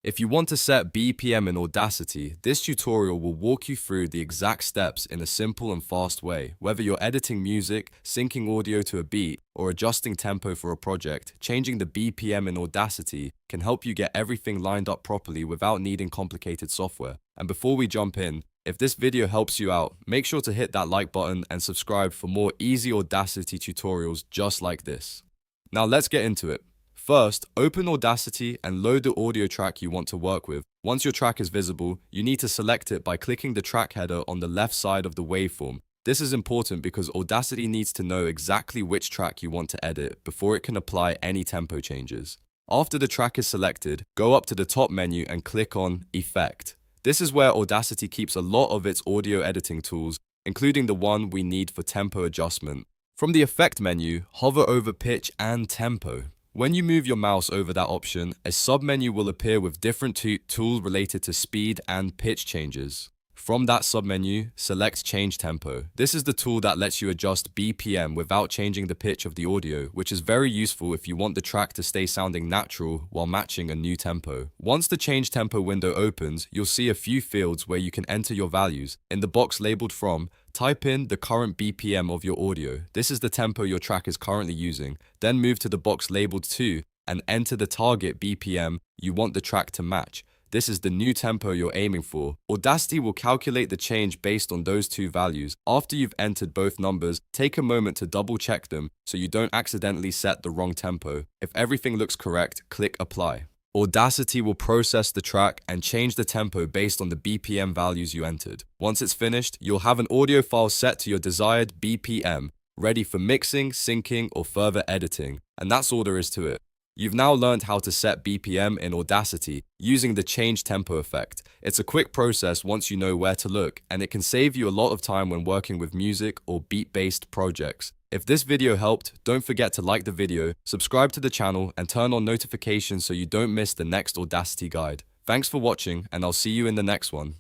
If you want to set BPM in Audacity, this tutorial will walk you through the exact steps in a simple and fast way. Whether you're editing music, syncing audio to a beat, or adjusting tempo for a project, changing the BPM in Audacity can help you get everything lined up properly without needing complicated software. And before we jump in, if this video helps you out, make sure to hit that like button and subscribe for more easy Audacity tutorials just like this. Now let's get into it. First, open Audacity and load the audio track you want to work with. Once your track is visible, you need to select it by clicking the track header on the left side of the waveform. This is important because Audacity needs to know exactly which track you want to edit before it can apply any tempo changes. After the track is selected, go up to the top menu and click on Effect. This is where Audacity keeps a lot of its audio editing tools, including the one we need for tempo adjustment. From the Effect menu, hover over Pitch and Tempo. When you move your mouse over that option, a submenu will appear with different tools related to speed and pitch changes. From that submenu, select Change Tempo. This is the tool that lets you adjust BPM without changing the pitch of the audio, which is very useful if you want the track to stay sounding natural while matching a new tempo. Once the Change Tempo window opens, you'll see a few fields where you can enter your values. In the box labeled From, type in the current BPM of your audio. This is the tempo your track is currently using. Then move to the box labeled To and enter the target BPM you want the track to match. This is the new tempo you're aiming for. Audacity will calculate the change based on those two values. After you've entered both numbers, take a moment to double check them so you don't accidentally set the wrong tempo. If everything looks correct, click Apply. Audacity will process the track and change the tempo based on the BPM values you entered. Once it's finished, you'll have an audio file set to your desired BPM, ready for mixing, syncing, or further editing. And that's all there is to it. You've now learned how to set BPM in Audacity using the Change Tempo effect. It's a quick process once you know where to look, and it can save you a lot of time when working with music or beat-based projects. If this video helped, don't forget to like the video, subscribe to the channel, and turn on notifications so you don't miss the next Audacity guide. Thanks for watching, and I'll see you in the next one.